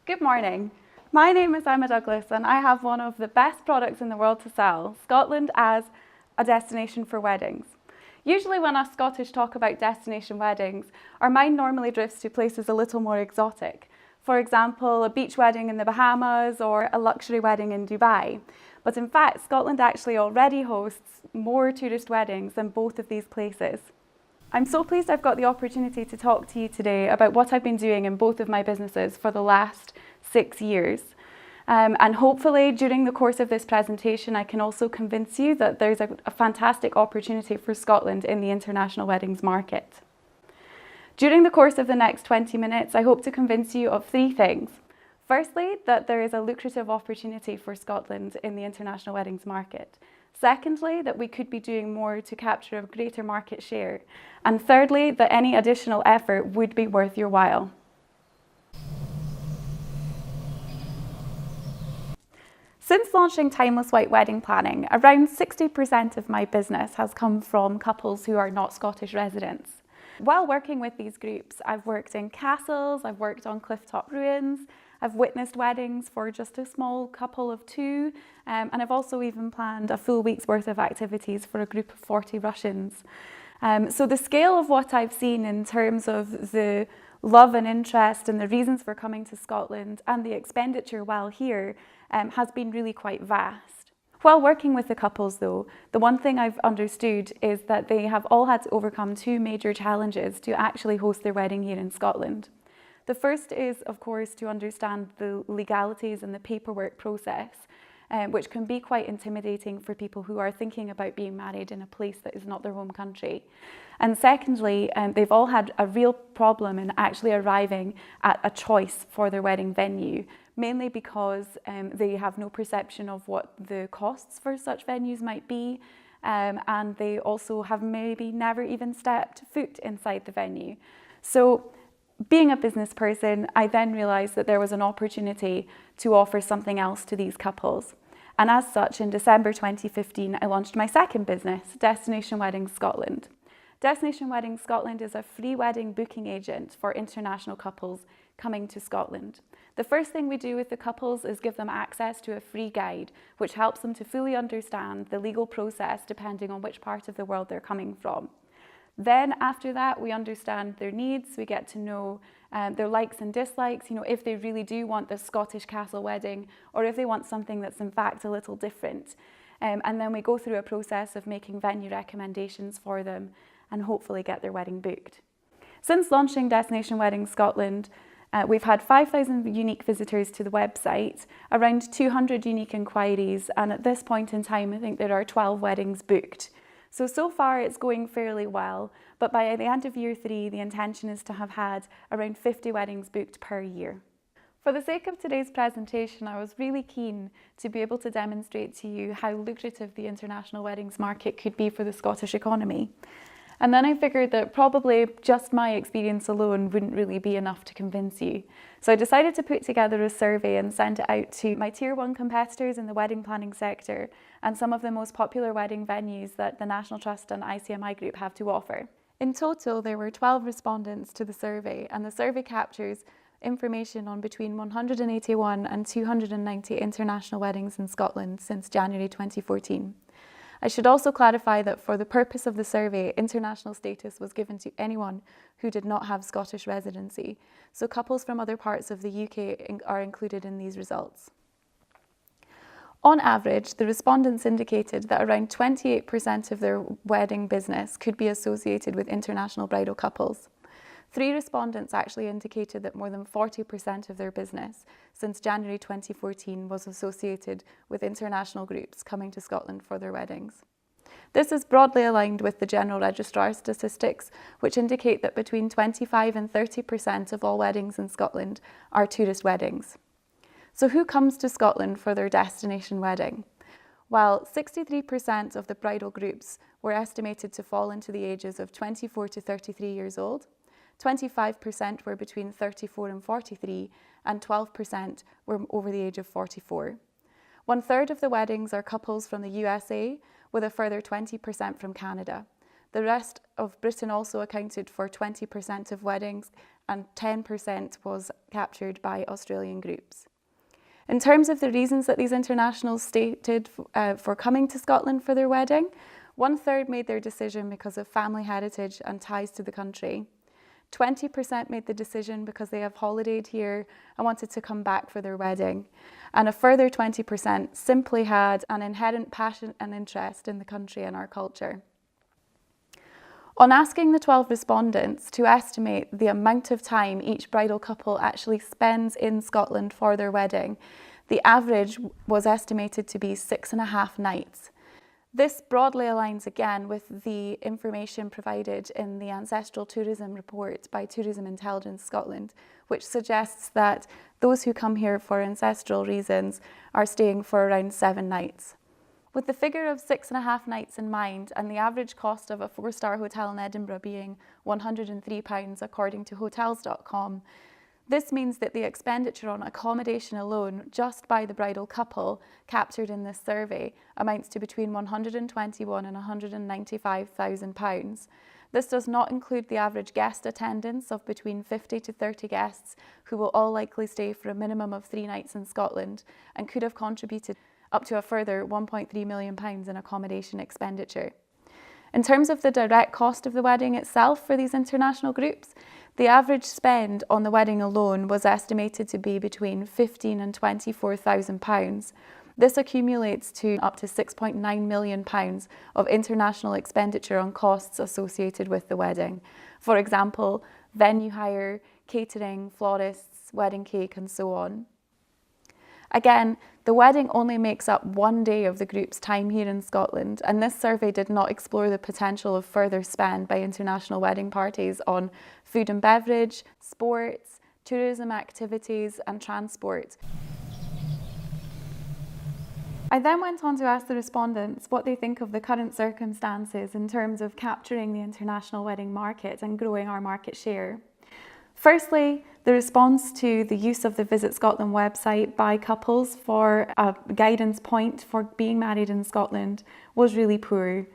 Good morning. My name is Emma Douglas and I have one of the best products in the world to sell, Scotland as a destination for weddings. Usually when us Scottish talk about destination weddings, our mind normally drifts to places a little more exotic. For example, a beach wedding in the Bahamas or a luxury wedding in Dubai. But in fact, Scotland actually already hosts more tourist weddings than both of these places. I'm so pleased I've got the opportunity to talk to you today about what I've been doing in both of my businesses for the last 6 years. And hopefully during the course of this presentation, I can also convince you that there's a fantastic opportunity for Scotland in the international weddings market. During the course of the next 20 minutes, I hope to convince you of 3 things. Firstly, that there is a lucrative opportunity for Scotland in the international weddings market. Secondly, that we could be doing more to capture a greater market share. And thirdly, that any additional effort would be worth your while. Since launching Timeless White Wedding Planning, around 60% of my business has come from couples who are not Scottish residents. While working with these groups, I've worked in castles, I've worked on clifftop ruins, I've witnessed weddings for just a small couple of 2, and I've also even planned a full week's worth of activities for a group of 40 Russians. So the scale of what I've seen in terms of the love and interest and the reasons for coming to Scotland and the expenditure while here has been really quite vast. While working with the couples though, the one thing I've understood is that they have all had to overcome 2 major challenges to actually host their wedding here in Scotland. The first is, of course, to understand the legalities and the paperwork process, which can be quite intimidating for people who are thinking about being married in a place that is not their home country. And secondly, they've all had a real problem in actually arriving at a choice for their wedding venue, mainly because they have no perception of what the costs for such venues might be, and they also have maybe never even stepped foot inside the venue. So, being a business person, I then realised that there was an opportunity to offer something else to these couples. And as such, in December 2015, I launched my second business, Destination Weddings Scotland. Destination Weddings Scotland is a free wedding booking agent for international couples coming to Scotland. The first thing we do with the couples is give them access to a free guide, which helps them to fully understand the legal process depending on which part of the world they're coming from. Then after that, we understand their needs, we get to know their likes and dislikes, if they really do want the Scottish castle wedding or if they want something that's in fact a little different. And then we go through a process of making venue recommendations for them and hopefully get their wedding booked. Since launching Destination Weddings Scotland, we've had 5,000 unique visitors to the website, around 200 unique inquiries, and at this point in time, I think there are 12 weddings booked. So far it's going fairly well, but by the end of year 3, the intention is to have had around 50 weddings booked per year. For the sake of today's presentation, I was really keen to be able to demonstrate to you how lucrative the international weddings market could be for the Scottish economy. And then I figured that probably just my experience alone wouldn't really be enough to convince you. So I decided to put together a survey and send it out to my Tier 1 competitors in the wedding planning sector and some of the most popular wedding venues that the National Trust and ICMI Group have to offer. In total, there were 12 respondents to the survey, and the survey captures information on between 181 and 290 international weddings in Scotland since January 2014. I should also clarify that for the purpose of the survey, international status was given to anyone who did not have Scottish residency, so couples from other parts of the UK are included in these results. On average, the respondents indicated that around 28% of their wedding business could be associated with international bridal couples. 3 respondents actually indicated that more than 40% of their business since January 2014 was associated with international groups coming to Scotland for their weddings. This is broadly aligned with the General Registrar's statistics, which indicate that between 25 and 30% of all weddings in Scotland are tourist weddings. So who comes to Scotland for their destination wedding? Well, 63% of the bridal groups were estimated to fall into the ages of 24 to 33 years old, 25% were between 34 and 43, and 12% were over the age of 44. 1/3 of the weddings are couples from the USA, with a further 20% from Canada. The rest of Britain also accounted for 20% of weddings, and 10% was captured by Australian groups. In terms of the reasons that these internationals stated for coming to Scotland for their wedding, 1/3 made their decision because of family heritage and ties to the country. 20% made the decision because they have holidayed here and wanted to come back for their wedding. And a further 20% simply had an inherent passion and interest in the country and our culture. On asking the 12 respondents to estimate the amount of time each bridal couple actually spends in Scotland for their wedding, the average was estimated to be 6.5 nights. This broadly aligns again with the information provided in the Ancestral Tourism Report by Tourism Intelligence Scotland, which suggests that those who come here for ancestral reasons are staying for around 7 nights. With the figure of 6.5 nights in mind, and the average cost of a 4-star hotel in Edinburgh being £103 according to hotels.com, this means that the expenditure on accommodation alone, just by the bridal couple captured in this survey, amounts to between £121,000 and £195,000. This does not include the average guest attendance of between 50 to 30 guests, who will all likely stay for a minimum of 3 nights in Scotland and could have contributed up to a further £1.3 million in accommodation expenditure. In terms of the direct cost of the wedding itself for these international groups, the average spend on the wedding alone was estimated to be between £15,000 and £24,000. This accumulates to up to £6.9 million of international expenditure on costs associated with the wedding. For example, venue hire, catering, florists, wedding cake, and so on. Again, the wedding only makes up 1 day of the group's time here in Scotland, and this survey did not explore the potential of further spend by international wedding parties on food and beverage, sports, tourism activities, and transport. I then went on to ask the respondents what they think of the current circumstances in terms of capturing the international wedding market and growing our market share. Firstly, the response to the use of the Visit Scotland website by couples for a guidance point for being married in Scotland was really poor.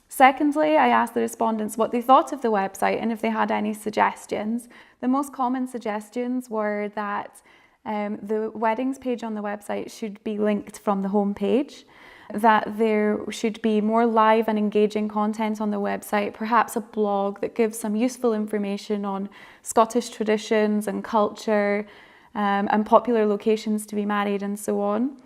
Secondly, I asked the respondents what they thought of the website and if they had any suggestions. The most common suggestions were that the weddings page on the website should be linked from the home page, that there should be more live and engaging content on the website, perhaps a blog that gives some useful information on Scottish traditions and culture and popular locations to be married and so on.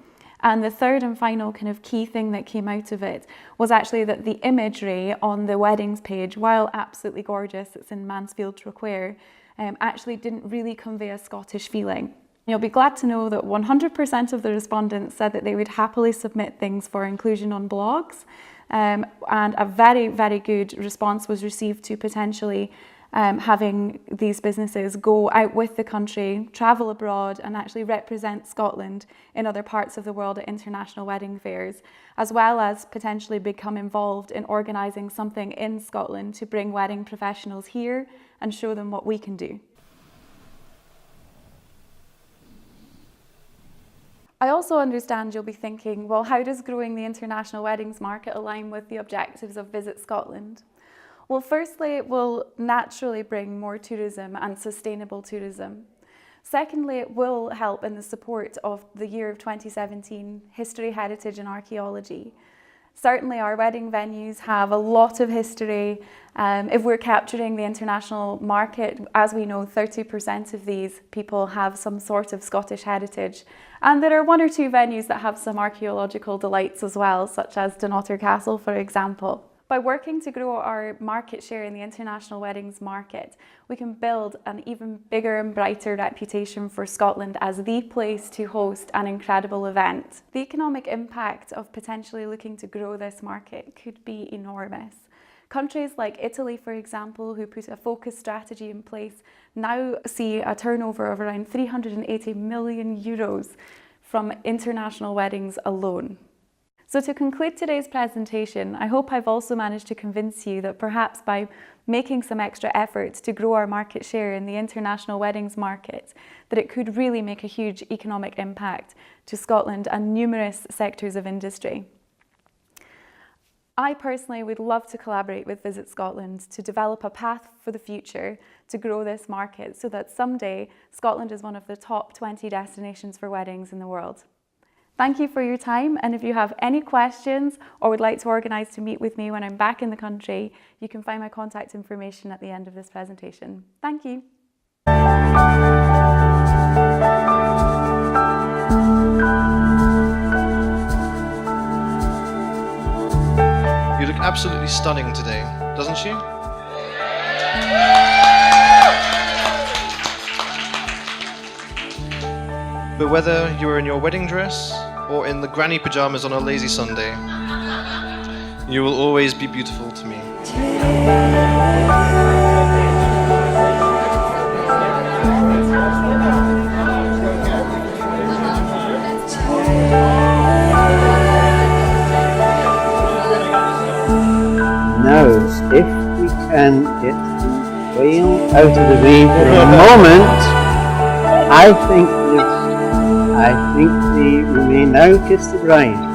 And the third and final kind of key thing that came out of it was actually that the imagery on the weddings page, while absolutely gorgeous, it's in Mansfield Traquair, actually didn't really convey a Scottish feeling. You'll be glad to know that 100% of the respondents said that they would happily submit things for inclusion on blogs, and a very, very good response was received to potentially having these businesses go out with the country, travel abroad, and actually represent Scotland in other parts of the world at international wedding fairs, as well as potentially become involved in organising something in Scotland to bring wedding professionals here and show them what we can do. I also understand you'll be thinking, well, how does growing the international weddings market align with the objectives of Visit Scotland? Well, firstly, it will naturally bring more tourism and sustainable tourism. Secondly, it will help in the support of the year of 2017 History, Heritage and Archaeology. Certainly our wedding venues have a lot of history. If we're capturing the international market, as we know, 30% of these people have some sort of Scottish heritage. And there are 1 or 2 venues that have some archaeological delights as well, such as Dunnottar Castle, for example. By working to grow our market share in the international weddings market, we can build an even bigger and brighter reputation for Scotland as the place to host an incredible event. The economic impact of potentially looking to grow this market could be enormous. Countries like Italy, for example, who put a focused strategy in place, now see a turnover of around 380 million euros from international weddings alone. So to conclude today's presentation, I hope I've also managed to convince you that perhaps by making some extra efforts to grow our market share in the international weddings market, that it could really make a huge economic impact to Scotland and numerous sectors of industry. I personally would love to collaborate with Visit Scotland to develop a path for the future to grow this market so that someday Scotland is one of the top 20 destinations for weddings in the world. Thank you for your time, and if you have any questions or would like to organise to meet with me when I'm back in the country, you can find my contact information at the end of this presentation. Thank you. You look absolutely stunning today, doesn't she? But whether you're in your wedding dress or in the granny pajamas on a lazy Sunday, you will always be beautiful to me. Now, if we can get the whale out of the way for a moment, I think we may now kiss the bride.